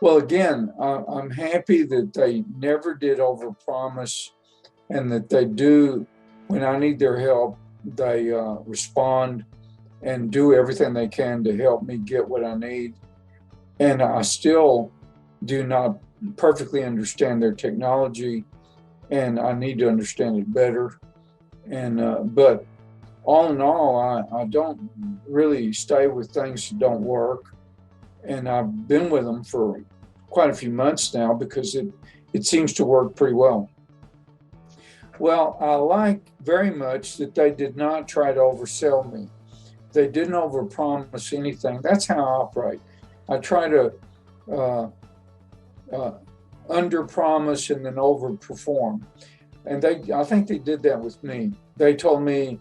Well, again, I'm happy that they never did overpromise and that they do, when I need their help, they respond and do everything they can to help me get what I need. And I still do not perfectly understand their technology, and I need to understand it better. And but all in all, I don't really stay with things that don't work, and I've been with them for quite a few months now because it seems to work pretty well. Well, I like very much that they did not try to oversell me. They didn't overpromise anything. That's how I operate. I try to uh, uh, underpromise and then overperform. And I think they did that with me. They told me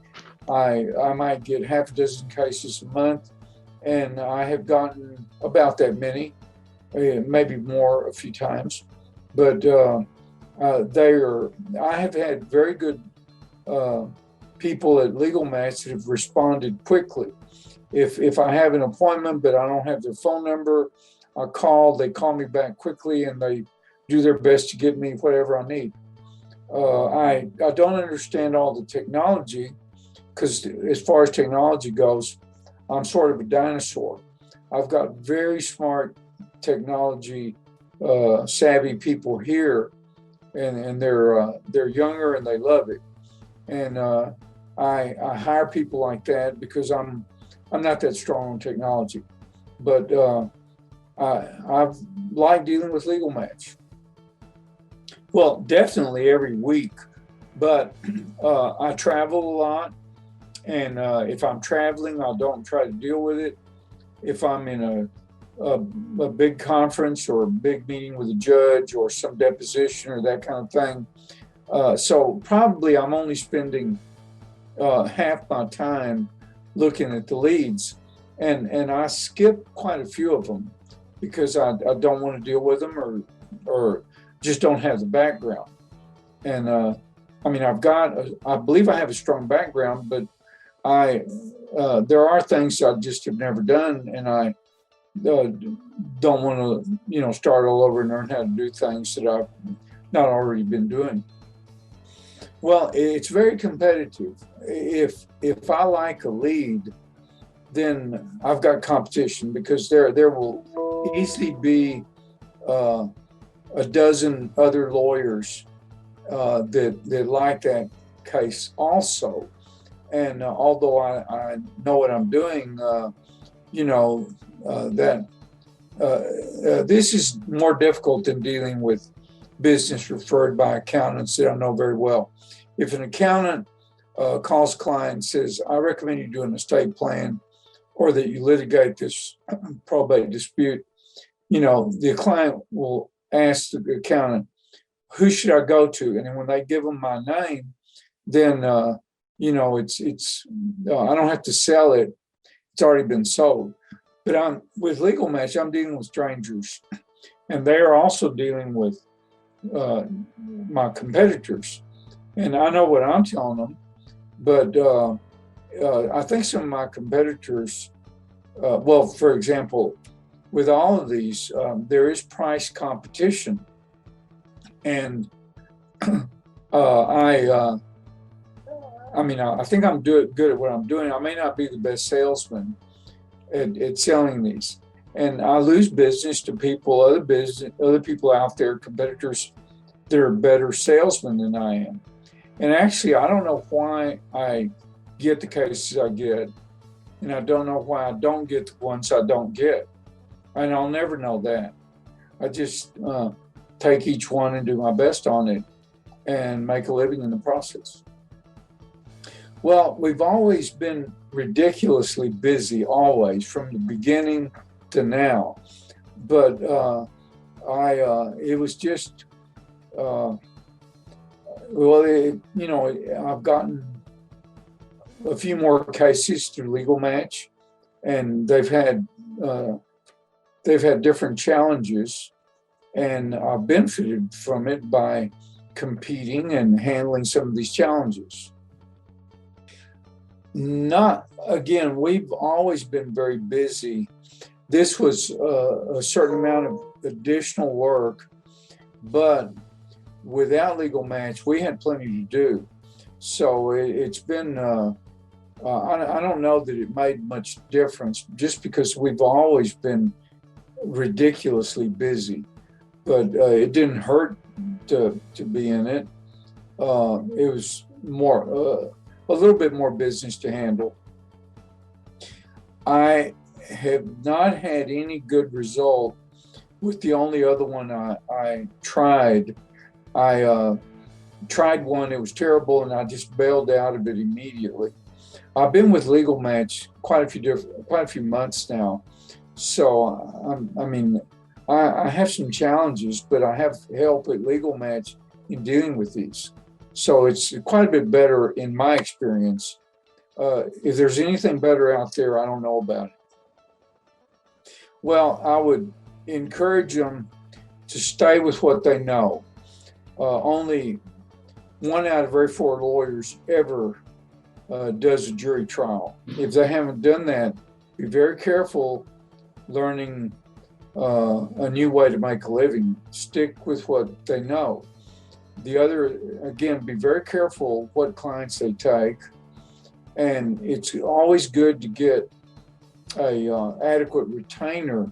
I might get half a dozen cases a month, and I have gotten about that many, maybe more a few times. But they are. I have had very good uh, people at LegalMatch that have responded quickly. If I have an appointment but I don't have their phone number, I call. They call me back quickly, and they do their best to get me whatever I need. I don't understand all the technology because as far as technology goes, I'm sort of a dinosaur. I've got very smart technology savvy people here, and they're younger and they love it. And I hire people like that because I'm not that strong on technology, but I've liked dealing with Legal Match. Well, definitely every week, but I travel a lot, and if I'm traveling, I don't try to deal with it. If I'm in a big conference or a big meeting with a judge or some deposition or that kind of thing, so probably I'm only spending half my time looking at the leads, and I skip quite a few of them because I don't want to deal with them or just don't have the background. And I mean, I believe I have a strong background, but I there are things I just have never done, and I uh, don't want to, start all over and learn how to do things that I've not already been doing. Well, it's very competitive. If I like a lead, then I've got competition because there will easily be uh, a dozen other lawyers that like that case also. And although I know what I'm doing, you know that this is more difficult than dealing with business referred by accountants that I know very well. If an accountant calls client and says, I recommend you do an estate plan or that you litigate this probate dispute, the client will ask the accountant, who should I go to? And then when they give them my name, then, it's I don't have to sell it. It's already been sold. But I'm with Legal Match, I'm dealing with strangers, and they are also dealing with uh, my competitors. And I know what I'm telling them, but I think some of my competitors, well, for example, with all of these, there is price competition, and I, I mean, I think I'm good at what I'm doing. I may not be the best salesman at selling these, and I lose business to other people out there, competitors that are better salesmen than I am. And actually, I don't know why I get the cases I get, and I don't know why I don't get the ones I don't get. And I'll never know that. I just take each one and do my best on it and make a living in the process. Well, we've always been ridiculously busy, always, from the beginning to now. But it was just, uh, I've gotten a few more cases through Legal Match, and uh, they've had different challenges, and I've benefited from it by competing and handling some of these challenges. Not again, we've always been very busy. This was a certain amount of additional work, but without LegalMatch, we had plenty to do. So it's been, I don't know that it made much difference just because we've always been ridiculously busy, but it didn't hurt to be in it. It was more, a little bit more business to handle. I have not had any good result with the only other one I tried. I tried one, it was terrible, and I just bailed out of it immediately. I've been with LegalMatch quite a few months now, so I have some challenges, but I have help at LegalMatch in dealing with these. So it's quite a bit better in my experience. If there's anything better out there, I don't know about it. Well, I would encourage them to stay with what they know. Only 1 out of every 4 lawyers ever does a jury trial. If they haven't done that, be very careful learning a new way to make a living. Stick with what they know. The other, again, be very careful what clients they take. And it's always good to get a adequate retainer,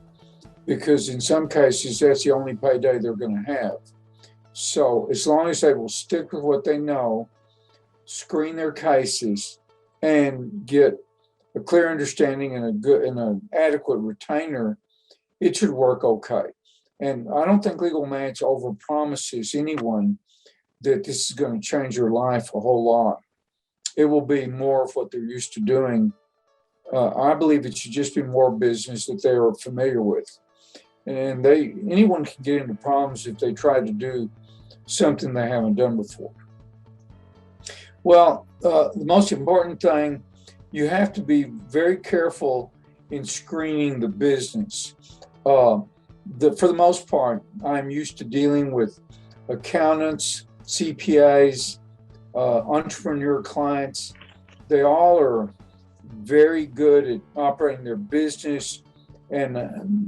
because in some cases, that's the only payday they're going to have. So as long as they will stick with what they know, screen their cases, and get a clear understanding and an adequate retainer, it should work okay. And I don't think LegalMatch overpromises anyone that this is going to change your life a whole lot. It will be more of what they're used to doing. I believe it should just be more business that they are familiar with. And anyone can get into problems if they try to do something they haven't done before. Well, the most important thing, you have to be very careful in screening the business. For the most part, I'm used to dealing with accountants, CPAs, entrepreneur clients. They all are very good at operating their business, and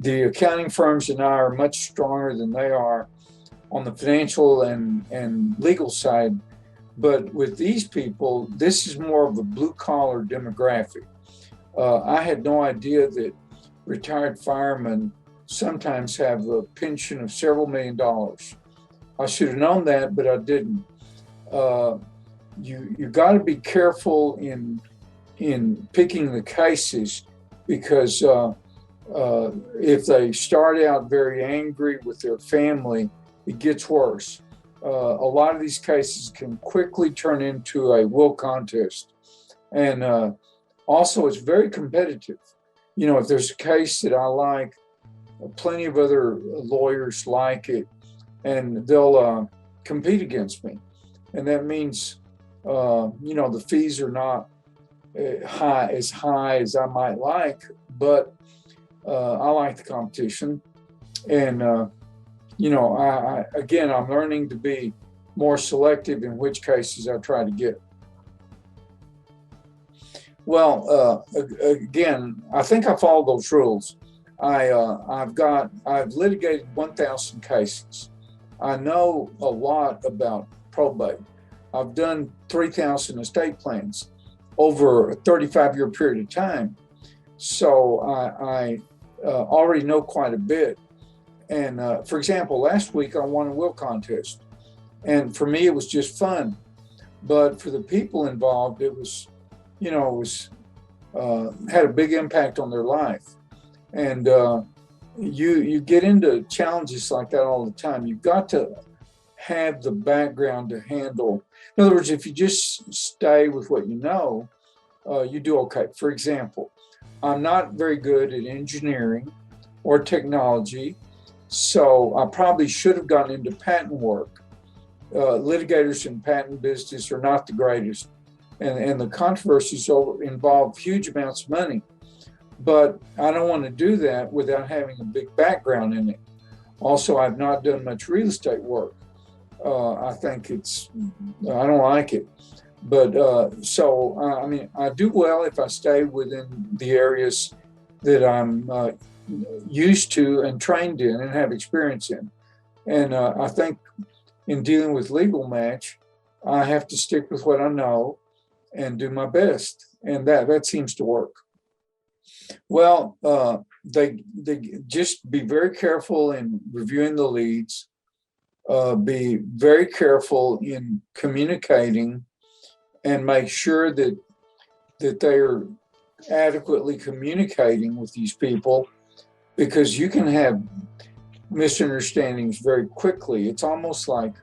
the accounting firms and I are much stronger than they are on the financial and legal side. But with these people, this is more of a blue-collar demographic. I had no idea that retired firemen sometimes have a pension of several $1,000,000. I should have known that, but I didn't. You got to be careful in picking the cases, because if they start out very angry with their family, it gets worse. A lot of these cases can quickly turn into a will contest. And also, it's very competitive. You know, if there's a case that I like, plenty of other lawyers like it, and they'll compete against me. And that means, the fees are not high as I might like, but I like the competition. And, I'm learning to be more selective in which cases I try to get. Well, again, I think I follow those rules. I've litigated 1,000 cases. I know a lot about probate. I've done 3,000 estate plans over a 35-year period of time. So I already know quite a bit. And for example, last week I won a will contest. And for me, it was just fun. But for the people involved, it was, had a big impact on their life. And you get into challenges like that all the time. You've got to have the background to handle. In other words, if you just stay with what you know, you do okay. For example, I'm not very good at engineering or technology, so I probably should have gotten into patent work. Litigators in patent business are not the greatest, and the controversies involve huge amounts of money. But I don't want to do that without having a big background in it. Also, I've not done much real estate work. I think I don't like it. But I do well if I stay within the areas that I'm used to and trained in and have experience in. And I think in dealing with LegalMatch, I have to stick with what I know and do my best. And that seems to work. Well, they just be very careful in reviewing the leads, be very careful in communicating, and make sure that they are adequately communicating with these people, because you can have misunderstandings very quickly. It's almost like,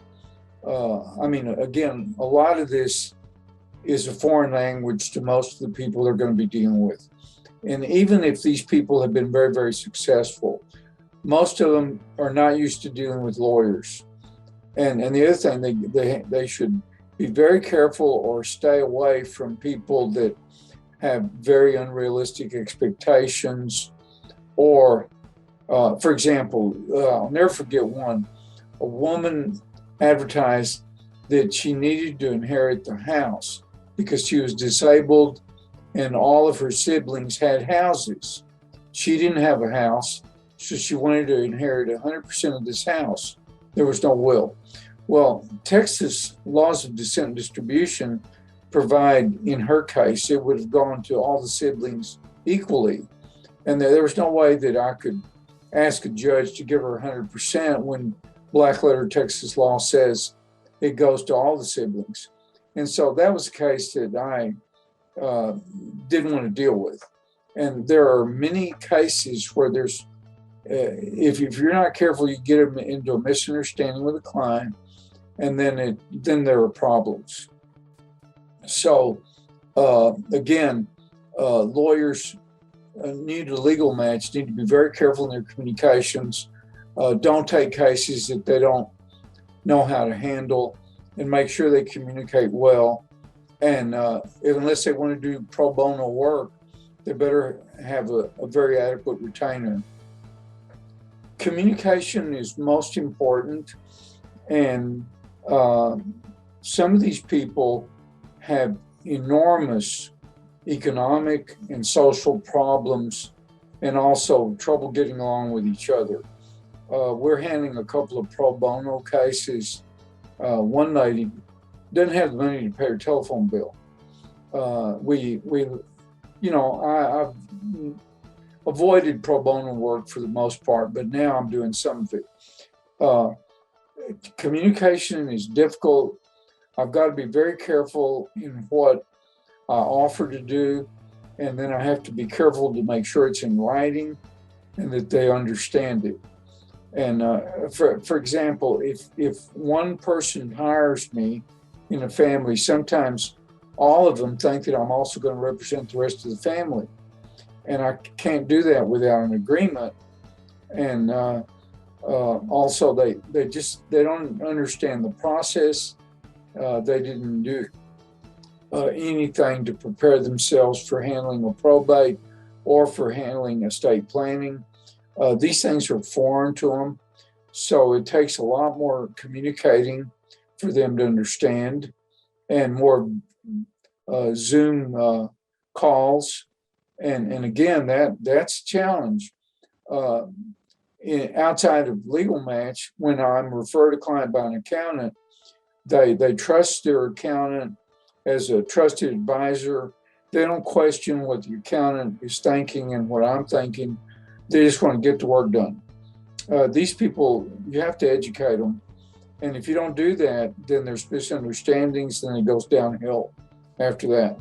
again, a lot of this is a foreign language to most of the people they're going to be dealing with. And even if these people have been very, very successful, most of them are not used to dealing with lawyers. And the other thing, they should be very careful or stay away from people that have very unrealistic expectations. Or, for example, I'll never forget one. A woman advertised that she needed to inherit the house because she was disabled and all of her siblings had houses. She didn't have a house, so she wanted to inherit 100% of this house. There was no will. Well, Texas laws of descent and distribution provide, in her case, it would have gone to all the siblings equally. And there was no way that I could ask a judge to give her 100% when black letter Texas law says it goes to all the siblings. And so that was a case that I didn't want to deal with. And there are many cases where there's, if you're not careful, you get them into a misunderstanding with a client, and then there are problems. So again, lawyers need a LegalMatch, need to be very careful in their communications. Don't take cases that they don't know how to handle, and make sure they communicate well. And unless they want to do pro bono work, they better have a very adequate retainer. Communication is most important, and some of these people have enormous economic and social problems, and also trouble getting along with each other. We're handling a couple of pro bono cases. One lady doesn't have the money to pay her telephone bill. I've avoided pro bono work for the most part, but now I'm doing some of it. Communication is difficult. I've got to be very careful in what I offer to do, and then I have to be careful to make sure it's in writing and that they understand it. And for example, if one person hires me in a family, sometimes all of them think that I'm also going to represent the rest of the family, and I can't do that without an agreement. And also, they don't understand the process. They didn't do anything to prepare themselves for handling a probate or for handling estate planning. These things are foreign to them, so it takes a lot more communicating for them to understand, and more Zoom calls. And again, that's a challenge. Outside of LegalMatch, when I'm referred a client by an accountant, they trust their accountant as a trusted advisor. They don't question what the accountant is thinking and what I'm thinking. They just want to get the work done. These people, you have to educate them. And if you don't do that, then there's misunderstandings, then it goes downhill after that.